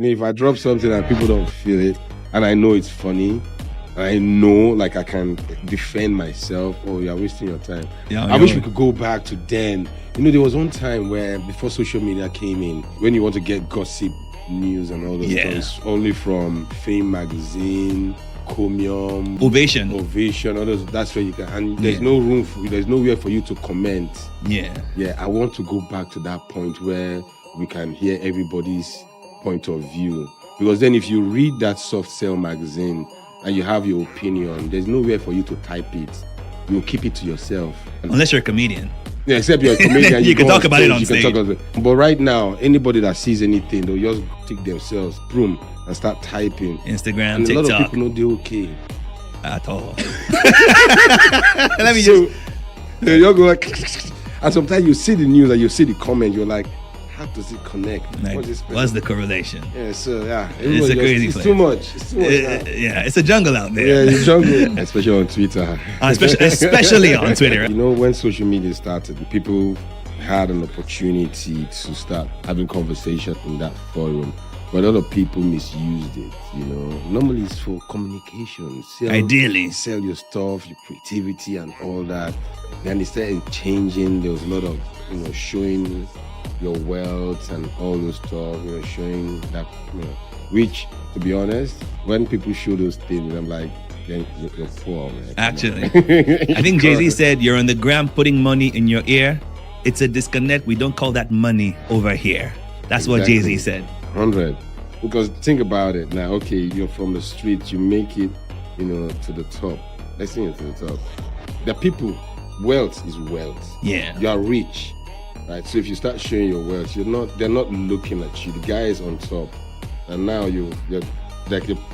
If I drop something and people don't feel it, and I know it's funny, I know like I can defend myself. Oh, you're wasting your time. I wish we could go back to then. There was one time where before social media came in, when you want to get gossip news and all those things, only from Fame magazine, Comium, Ovation, all those. That's where you can. And there's no room for you. There's nowhere for you to comment. Yeah. I want to go back to that point where we can hear everybody's point of view. Because then, if you read that Soft Cell magazine and you have your opinion, there's nowhere for you to type it. You'll keep it to yourself. Unless you're a comedian. Yeah, except you're a comedian. You can talk about it on stage. But right now, anybody that sees anything, they'll just take themselves, boom, and start typing. Instagram, and TikTok. A lot of people know they're okay. At all. You'll go like, and sometimes you see the news and you see the comment, you're like, how does it connect? What's the correlation? It's a crazy place. It's too much. It's a jungle out there. Yeah, it's jungle. Especially on Twitter. Especially on Twitter. When social media started, people had an opportunity to start having conversation in that forum. But a lot of people misused it, Normally it's for communication. Ideally. Sell your stuff, your creativity and all that. Then it started changing. There was a lot of, showing your wealth and all those stuff, showing that, which, to be honest, when people show those things, I'm like, you're poor, man. Actually, I think Jay-Z said, you're on the gram putting money in your ear. It's a disconnect. We don't call that money over here. That's what Jay-Z said. 100. Because think about it now. Okay, you're from the street, you make it, to the top. Let's say to the top. The people, wealth is wealth. Yeah. You are rich. Right, so if you start showing your wealth, they're not looking at you. The guy is on top, and now you're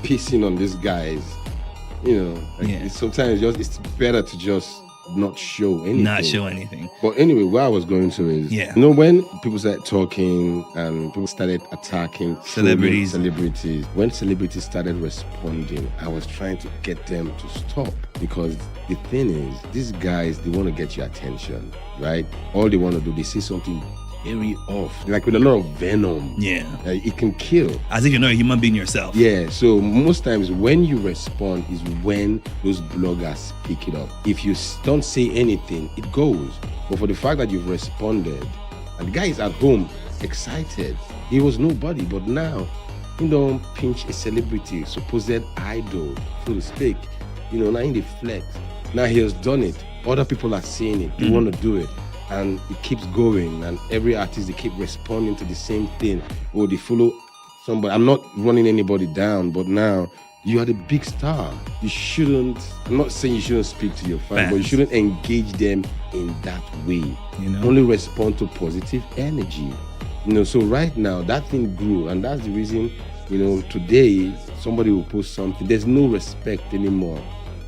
pissing on these guys. Sometimes it's better to just not show anything. But anyway, where I was going to is, when people started talking and people started attacking celebrities, when celebrities started responding, I was trying to get them to stop. Because the thing is, these guys, they want to get your attention, right? All they want to do, they say something very off, like with a lot of venom. Yeah. It can kill. As if you're not a human being yourself. Yeah, so most times when you respond is when those bloggers pick it up. If you don't say anything, it goes. But for the fact that you've responded, and the guy is at home, excited. He was nobody, but now, pinch a celebrity, supposed idol, so to speak. Now in the flex. Now he has done it. Other people are seeing it. They want to do it. And it keeps going. And every artist, they keep responding to the same thing. Or they follow somebody. I'm not running anybody down, but now you are the big star. You shouldn't, I'm not saying you shouldn't speak to your fans, but you shouldn't engage them in that way. Only respond to positive energy. So right now, that thing grew. And that's the reason, today, somebody will post something. There's no respect anymore.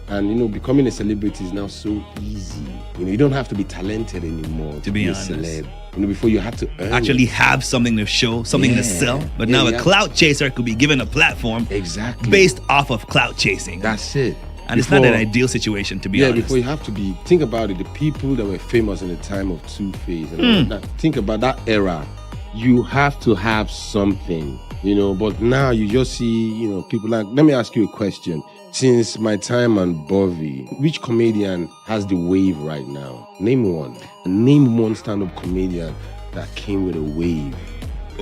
And, becoming a celebrity is now so easy. You don't have to be talented anymore to be honest. A celeb. Before you had to actually have something to show, something to sell. But now a clout chaser could be given a platform based off of clout chasing. That's it. And it's not an ideal situation, to be honest. Before you have to be, think about it, the people that were famous in the time of Two-Face. Think about that era. You have to have something, but now you just see, people like, let me ask you a question. Since my time on Bovey, which comedian has the wave right now? Name one. Name one stand-up comedian that came with a wave.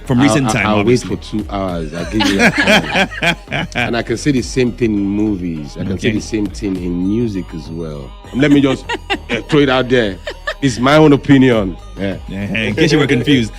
From recent time, I'll obviously. wait for 2 hours. I'll give you that time. And I can say the same thing in movies. I can say the same thing in music as well. Let me just throw it out there. It's my own opinion. In case you were confused.